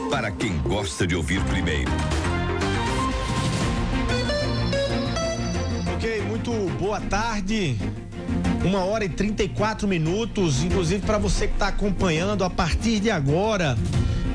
para quem gosta de ouvir primeiro. Ok, muito boa tarde. 1h34, inclusive para você que está acompanhando a partir de agora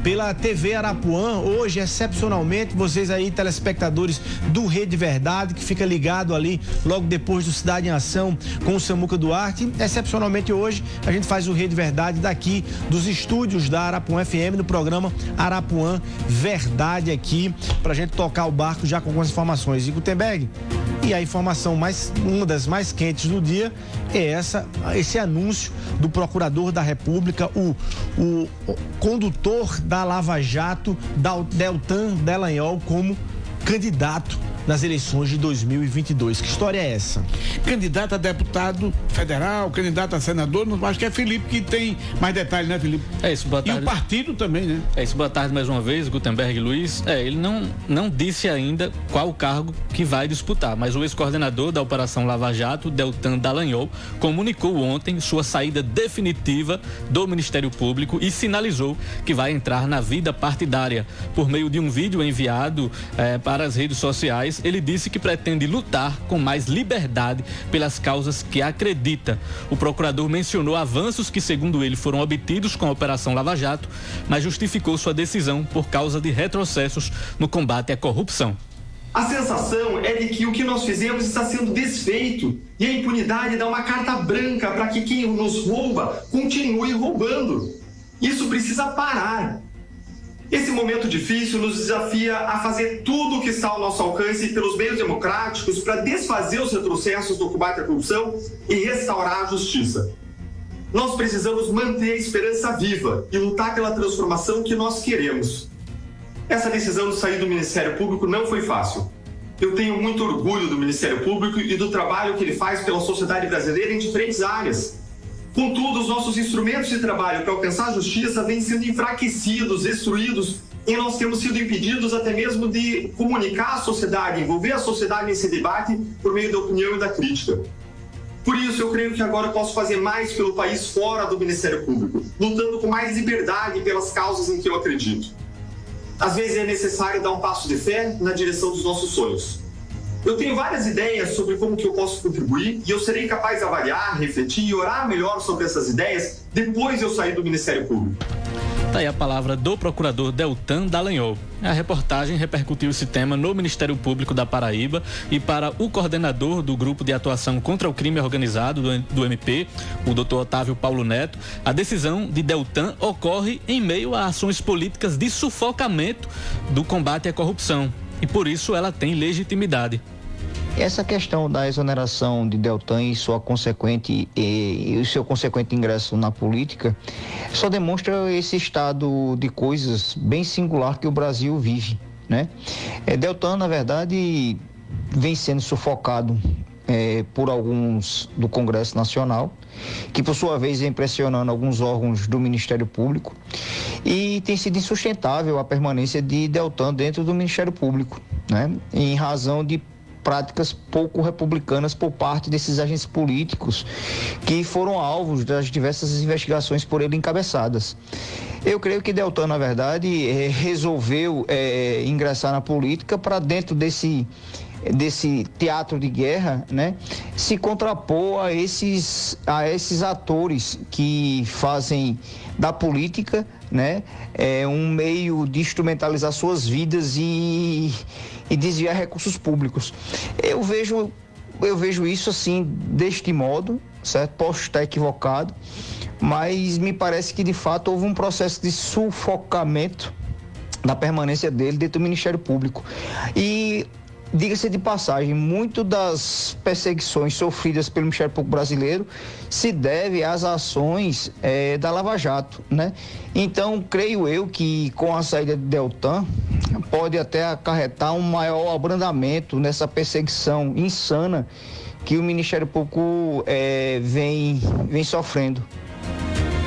pela TV Arapuã. Hoje, excepcionalmente, vocês aí, telespectadores do Rede Verdade, que fica ligado ali logo depois do Cidade em Ação com o Samuca Duarte. Excepcionalmente hoje, a gente faz o Rede Verdade daqui dos estúdios da Arapuã FM, no programa Arapuã Verdade aqui, pra gente tocar o barco já com algumas informações. E Gutenberg, e a informação uma das mais quentes do dia é esse anúncio do Procurador da República, o condutor da Lava Jato, Deltan Dallagnol, como candidato nas eleições de 2022. Que história é essa? Candidato a deputado federal, candidato a senador, acho que é Felipe que tem mais detalhes, né, Felipe? É isso, boa tarde. E o partido também, né? É isso, boa tarde mais uma vez, Gutenberg e Luiz. Ele não disse ainda qual o cargo que vai disputar, mas o ex-coordenador da Operação Lava Jato, Deltan Dallagnol, comunicou ontem sua saída definitiva do Ministério Público e sinalizou que vai entrar na vida partidária. Por meio de um vídeo enviado para as redes sociais, ele disse que pretende lutar com mais liberdade pelas causas que acredita. O procurador mencionou avanços que, segundo ele, foram obtidos com a Operação Lava Jato, mas justificou sua decisão por causa de retrocessos no combate à corrupção. A sensação é de que o que nós fizemos está sendo desfeito e a impunidade dá uma carta branca para que quem nos rouba continue roubando. Isso precisa parar. Esse momento difícil nos desafia a fazer tudo o que está ao nosso alcance pelos meios democráticos para desfazer os retrocessos do combate à corrupção e restaurar a justiça. Nós precisamos manter a esperança viva e lutar pela transformação que nós queremos. Essa decisão de sair do Ministério Público não foi fácil. Eu tenho muito orgulho do Ministério Público e do trabalho que ele faz pela sociedade brasileira em diferentes áreas. Contudo, os nossos instrumentos de trabalho para alcançar a justiça vêm sendo enfraquecidos, destruídos, e nós temos sido impedidos até mesmo de comunicar à sociedade, envolver a sociedade nesse debate por meio da opinião e da crítica. Por isso, eu creio que agora eu posso fazer mais pelo país fora do Ministério Público, lutando com mais liberdade pelas causas em que eu acredito. Às vezes é necessário dar um passo de fé na direção dos nossos sonhos. Eu tenho várias ideias sobre como que eu posso contribuir e eu serei capaz de avaliar, refletir e orar melhor sobre essas ideias depois de eu sair do Ministério Público. Tá aí a palavra do procurador Deltan Dallagnol. A reportagem repercutiu esse tema no Ministério Público da Paraíba e para o coordenador do Grupo de Atuação contra o Crime Organizado do MP, o Dr. Otávio Paulo Neto, a decisão de Deltan ocorre em meio a ações políticas de sufocamento do combate à corrupção e por isso ela tem legitimidade. Essa questão da exoneração de Deltan e o seu consequente ingresso na política só demonstra esse estado de coisas bem singular que o Brasil vive, né? Deltan, na verdade, vem sendo sufocado por alguns do Congresso Nacional, que por sua vez vem pressionando alguns órgãos do Ministério Público, e tem sido insustentável a permanência de Deltan dentro do Ministério Público, né? Em razão de práticas pouco republicanas por parte desses agentes políticos que foram alvos das diversas investigações por ele encabeçadas. Eu creio que Deltan, na verdade, resolveu ingressar na política para dentro desse teatro de guerra, né, se contrapor a esses atores que fazem da política, né, um meio de instrumentalizar suas vidas e desviar recursos públicos. Eu vejo isso assim, deste modo, certo? Posso estar equivocado, mas me parece que de fato houve um processo de sufocamento da permanência dele dentro do Ministério Público. E diga-se de passagem, muito das perseguições sofridas pelo Ministério Público brasileiro se deve às ações da Lava Jato, né? Então, creio eu que com a saída de Deltan pode até acarretar um maior abrandamento nessa perseguição insana que o Ministério Público vem sofrendo.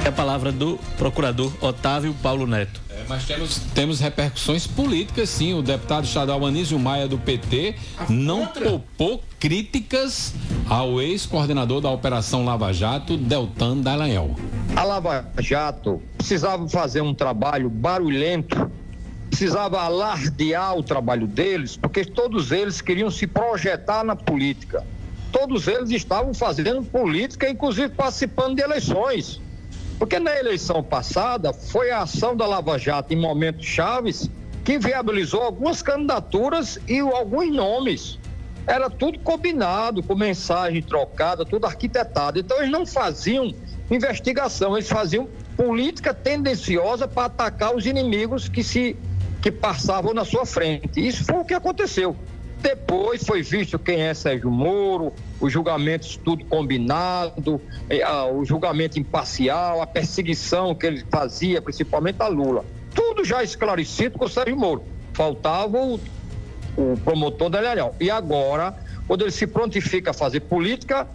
É a palavra do procurador Otávio Paulo Neto. Mas temos repercussões políticas, sim. O deputado estadual Anísio Maia, do PT, não poupou críticas ao ex-coordenador da Operação Lava Jato, Deltan Dallagnol. A Lava Jato precisava fazer um trabalho barulhento precisava alardear o trabalho deles, porque todos eles queriam se projetar na política. Todos eles estavam fazendo política, inclusive participando de eleições. Porque na eleição passada foi a ação da Lava Jato em momentos chaves que viabilizou algumas candidaturas e alguns nomes. Era tudo combinado, com mensagem trocada, tudo arquitetado. Então eles não faziam investigação, eles faziam política tendenciosa para atacar os inimigos que passavam na sua frente. Isso foi o que aconteceu. Depois foi visto quem é Sérgio Moro, os julgamentos tudo combinado, o julgamento imparcial, a perseguição que ele fazia, principalmente a Lula. Tudo já esclarecido com o Sérgio Moro. Faltava o promotor da Ilharão. E agora, quando ele se prontifica a fazer política,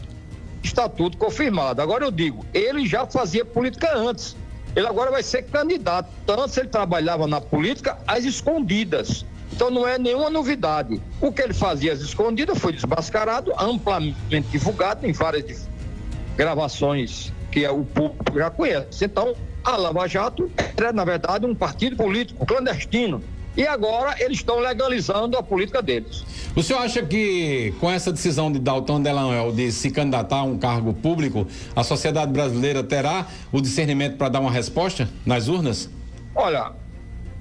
está tudo confirmado. Agora eu digo, ele já fazia política antes. Ele agora vai ser candidato. Antes ele trabalhava na política às escondidas. Então não é nenhuma novidade. O que ele fazia às escondidas foi desmascarado, amplamente divulgado em várias gravações que o público já conhece. Então, a Lava Jato era, na verdade, um partido político clandestino. E agora eles estão legalizando a política deles. O senhor acha que com essa decisão de Deltan Dallagnol de se candidatar a um cargo público, a sociedade brasileira terá o discernimento para dar uma resposta nas urnas? Olha,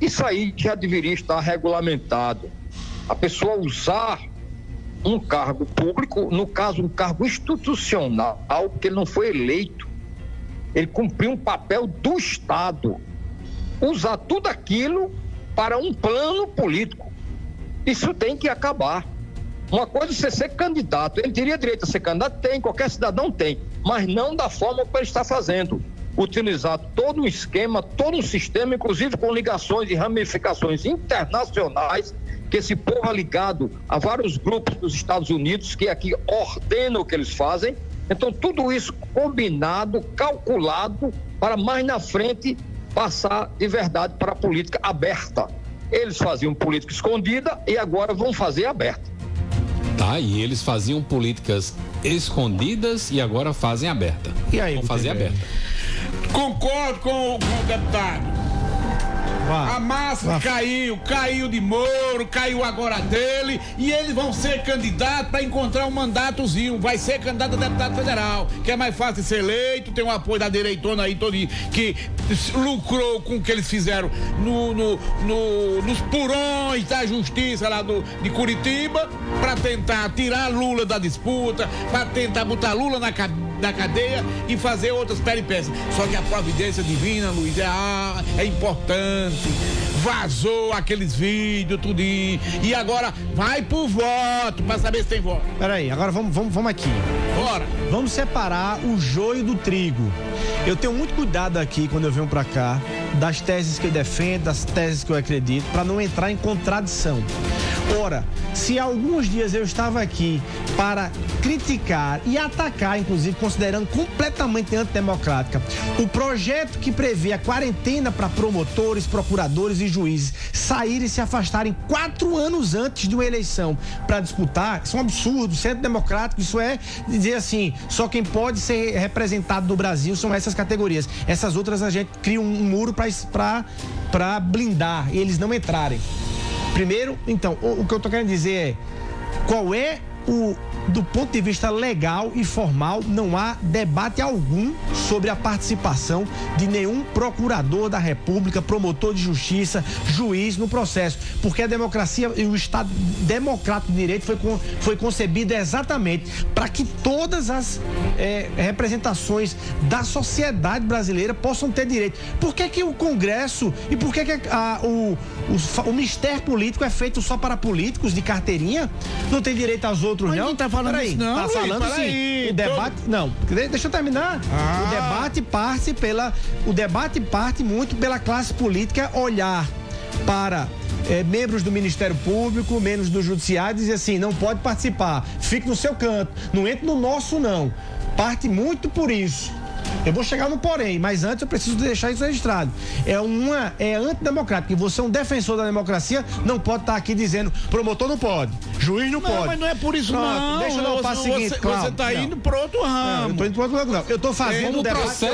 isso aí já deveria estar regulamentado. A pessoa usar um cargo público, no caso um cargo institucional, porque ele não foi eleito, ele cumpriu um papel do Estado, usar tudo aquilo para um plano político. Isso tem que acabar. Uma coisa é você ser candidato, ele teria direito a ser candidato, tem, qualquer cidadão tem, mas não da forma como ele está fazendo. Utilizar todo um esquema, todo um sistema, inclusive com ligações e ramificações internacionais, que esse povo é ligado a vários grupos dos Estados Unidos que aqui ordenam o que eles fazem. Então tudo isso combinado, calculado, para mais na frente passar de verdade para a política aberta. Eles faziam política escondida e agora vão fazer aberta. Tá, e eles faziam políticas escondidas e agora fazem aberta. E aí, vão fazer aberta. Concordo com o deputado. A massa caiu de Moro, caiu agora dele, e eles vão ser candidatos para encontrar um mandatozinho. Vai ser candidato a deputado federal, que é mais fácil de ser eleito, tem o apoio da direitona aí todinho, que lucrou com o que eles fizeram nos purões da justiça lá de Curitiba, para tentar tirar Lula da disputa, para tentar botar Lula na cadeia e fazer outras peripécias. Só que a providência divina, Luiz, é importante. Vazou aqueles vídeos, tudinho. E agora vai pro voto, pra saber se tem voto. Peraí, agora vamos aqui. Bora. Vamos separar o joio do trigo. Eu tenho muito cuidado aqui, quando eu venho pra cá, das teses que eu defendo, das teses que eu acredito, pra não entrar em contradição. Ora, se há alguns dias eu estava aqui para criticar e atacar, inclusive considerando completamente antidemocrática, o projeto que prevê a quarentena para promotores, procuradores e juízes saírem e se afastarem 4 anos antes de uma eleição para disputar, isso é um absurdo, isso é antidemocrático, isso é dizer assim, só quem pode ser representado no Brasil são essas categorias. Essas outras a gente cria um muro para blindar e eles não entrarem. Primeiro, então, o que eu tô querendo dizer é, qual é do ponto de vista legal e formal, não há debate algum sobre a participação de nenhum procurador da República, promotor de justiça, juiz no processo, porque a democracia e o Estado democrático de direito foi concebido exatamente para que todas as representações da sociedade brasileira possam ter direito. Por que o Congresso e por que o Ministério Político é feito só para políticos de carteirinha? Não tem direito aos outros, mas não? Não tá falando Peraí, isso, não. Tá falando sim. Aí, o debate. Não, deixa eu terminar. O debate parte muito pela classe política olhar para membros do Ministério Público, membros do Judiciário, dizer assim, não pode participar, fique no seu canto, não entre no nosso, não. Parte muito por isso. Eu vou chegar no porém, mas antes eu preciso deixar isso registrado. É antidemocrático. E você é um defensor da democracia, não pode estar aqui dizendo promotor não pode, juiz não pode. Mas não é por isso não. Deixa eu dar o passo seguinte, Você está indo para outro ramo. Eu tô indo para outro ramo, não. Eu tô fazendo um debate.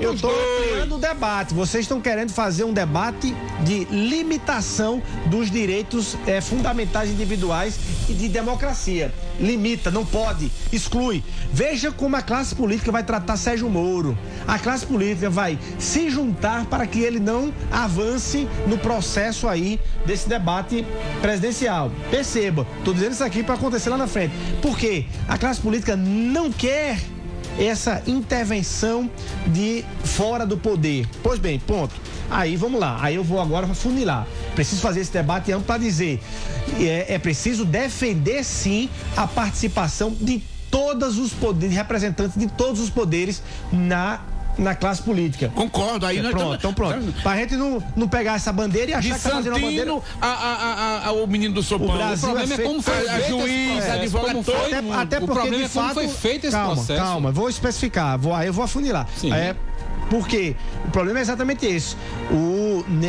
Eu tô ampliando o debate. Vocês estão querendo fazer um debate de limitação dos direitos fundamentais individuais e de democracia. Limita, não pode, exclui. Veja como a classe política vai tratar Sérgio Moro. A classe política vai se juntar para que ele não avance no processo aí desse debate presidencial. Perceba, estou dizendo isso aqui para acontecer lá na frente. Por quê? A classe política não quer essa intervenção de fora do poder. Pois bem, ponto. Aí vamos lá, aí eu vou agora funilar. Preciso fazer esse debate amplo para dizer, é preciso defender sim a participação de todos os poderes, representantes de todos os poderes na classe política. Concordo, aí nós pronto, então pronto. Pra gente não pegar essa bandeira e achar que tá fazendo uma bandeira. O menino do Sopão. O Brasil problema é como foi a juiz, advogado, até porque, o problema de fato, como foi feito esse processo. Calma, vou especificar, aí eu vou afunilar. Sim. Porque o problema é exatamente esse.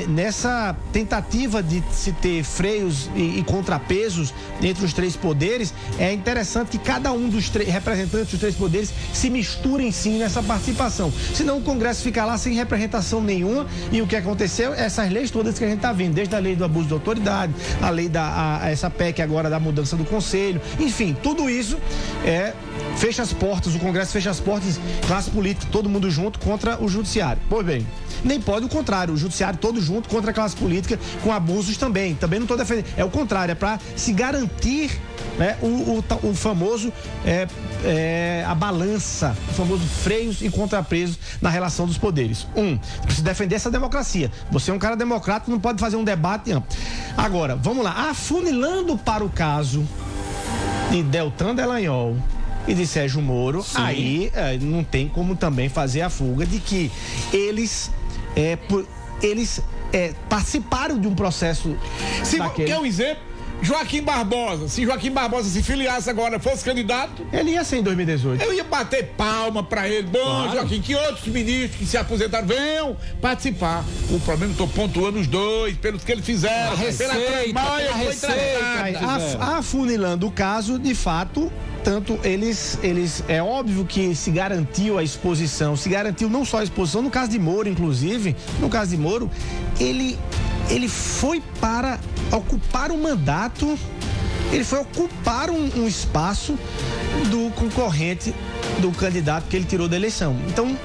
Nessa tentativa de se ter freios e contrapesos entre os três poderes, é interessante que cada um dos representantes dos três poderes se misturem sim nessa participação. Senão o Congresso fica lá sem representação nenhuma e o que aconteceu, essas leis todas que a gente está vendo, desde a lei do abuso de autoridade, a lei essa PEC agora da mudança do Conselho, enfim, tudo isso fecha as portas, o Congresso fecha as portas, classe política, todo mundo junto contra o Judiciário. Pois bem, nem pode o contrário, o Judiciário todo junto contra a classe política, com abusos também não estou defendendo, é o contrário, é para se garantir o famoso a balança, o famoso freios e contrapesos na relação dos poderes. Precisa defender essa democracia. Você é um cara democrático, não pode fazer um debate amplo. Agora, vamos lá, afunilando para o caso de Deltan Dallagnol e de Sérgio Moro, sim. Aí não tem como também fazer a fuga de que eles participaram de um processo daquele. Quer um exemplo? Joaquim Barbosa, se Joaquim Barbosa se filiasse agora, fosse candidato, ele ia ser em 2018. Eu ia bater palma pra ele. Bom, claro. Joaquim, que outros ministros que se aposentaram venham participar. O problema, estou pontuando os dois, pelos que eles fizeram, pela receita. Afunilando o caso, de fato, tanto eles é óbvio que se garantiu a exposição, se garantiu não só a exposição, no caso de Moro, inclusive, ele foi para ocupar um mandato, ele foi ocupar um espaço do concorrente, do candidato que ele tirou da eleição. Então,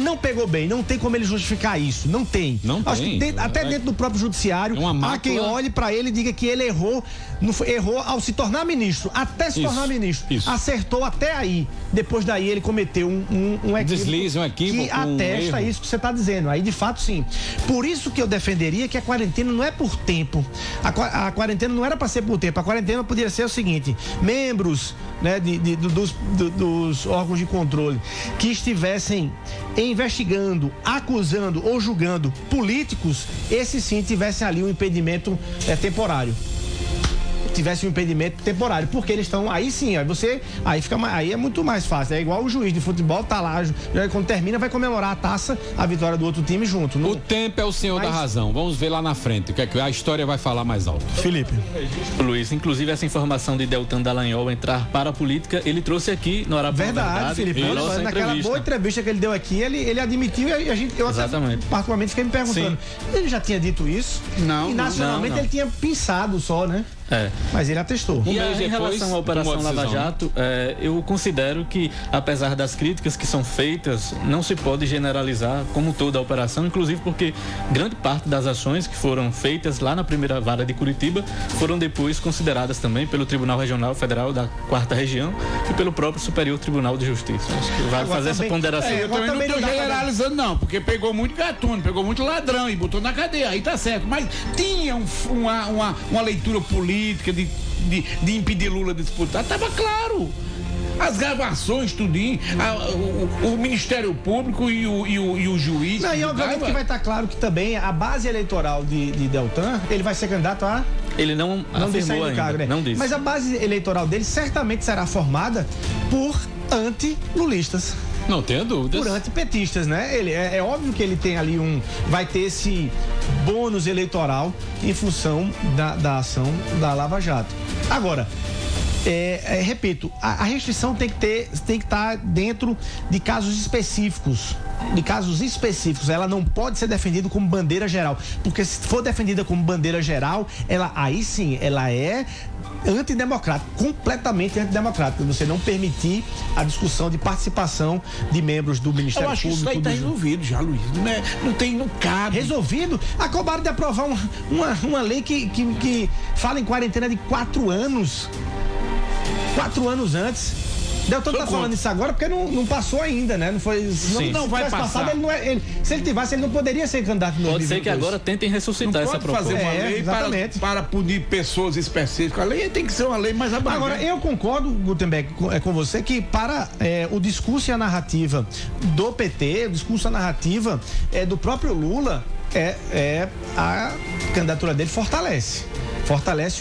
não pegou bem, não tem como ele justificar isso, não tem. Acho que até dentro do próprio judiciário, há quem olhe para ele e diga que ele errou ao se tornar ministro, até se tornar ministro. Acertou até aí. Depois daí ele cometeu um equívoco que atesta isso que você está dizendo. Aí, de fato, sim. Por isso que eu defenderia que a quarentena não é por tempo. A quarentena não era para ser por tempo. A quarentena poderia ser o seguinte: membros dos órgãos de controle que estivessem investigando, acusando ou julgando políticos, esses sim tivessem ali um impedimento temporário. Tivesse um impedimento temporário, porque eles estão aí sim, aí é muito mais fácil, é igual o juiz de futebol tá lá, quando termina vai comemorar a vitória do outro time junto. O tempo é o senhor da razão, vamos ver lá na frente, o que é que a história vai falar mais alto. Felipe. Luiz, inclusive essa informação de Deltan Dallagnol entrar para a política, ele trouxe aqui no Arapuã. Verdade, Felipe, naquela boa entrevista que ele deu aqui, ele admitiu e eu particularmente fiquei me perguntando, ele já tinha dito isso? Não. E nacionalmente ele tinha pensado só, né? Mas ele atestou. E em relação à Operação Lava Jato, eu considero que, apesar das críticas que são feitas, não se pode generalizar como toda a operação, inclusive porque grande parte das ações que foram feitas lá na primeira vara de Curitiba foram depois consideradas também pelo Tribunal Regional Federal da 4ª Região e pelo próprio Superior Tribunal de Justiça. Acho que vale fazer essa ponderação. Eu também não estou generalizando, não, porque pegou muito gatuno, pegou muito ladrão e botou na cadeia, aí tá certo. Mas tinha uma leitura política de impedir Lula de disputar, estava claro. As gravações, tudinho, o Ministério Público e o juiz. Não, e obviamente que vai estar claro que também a base eleitoral de Deltan, ele vai ser candidato a... Ele não afirmou ainda, cargo, né? Não disse. Mas a base eleitoral dele certamente será formada por anti-lulistas. Não tenho dúvidas. Por antipetistas, né? Ele, é óbvio que ele tem ali vai ter esse bônus eleitoral em função da ação da Lava Jato. Agora, repito, a restrição tem que estar dentro de casos específicos. Ela não pode ser defendida como bandeira geral, porque se for defendida como bandeira geral, aí sim, ela é antidemocrática, completamente antidemocrática. Você não permitir a discussão de participação de membros do Ministério Público. Eu acho que isso aí está resolvido já, Luiz. Não cabe. Resolvido? Acabaram de aprovar uma lei que fala em quarentena de 4 anos. 4 anos antes. Deltan tá falando isso agora porque não passou ainda, né? Não foi. Não vai passar. Se ele tivesse, ele não poderia ser candidato no Pode ser que agora tentem ressuscitar essa proposta. Fazer uma lei para punir pessoas específicas. A lei tem que ser uma lei mais abrangente. Agora, eu concordo, Gutenberg, com você que para o discurso e a narrativa do PT, o discurso e a narrativa do próprio Lula, a candidatura dele fortalece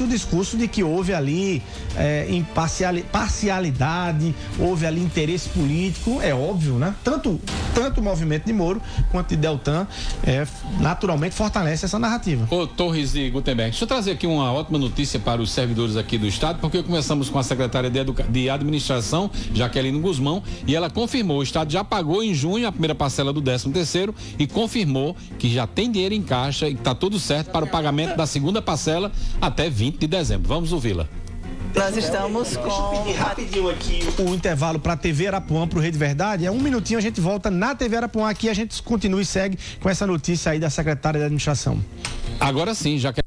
o discurso de que houve ali parcialidade, houve ali interesse político, é óbvio, né? Tanto o movimento de Moro quanto de Deltan naturalmente fortalece essa narrativa. Ô, Torres e Gutenberg, deixa eu trazer aqui uma ótima notícia para os servidores aqui do Estado, porque começamos com a secretária de Administração, Jaqueline Guzmão, e ela confirmou, o Estado já pagou em junho a primeira parcela do 13º e confirmou que já tem dinheiro em caixa e está tudo certo para o pagamento da segunda parcela até 20 de dezembro. Vamos ouvi-la. Nós estamos com... Deixa eu pedir rapidinho aqui o intervalo para a TV Arapuã, para o Rede Verdade. 1 minutinho, a gente volta na TV Arapuã aqui, a gente continua e segue com essa notícia aí da secretária de Administração. Agora sim, já que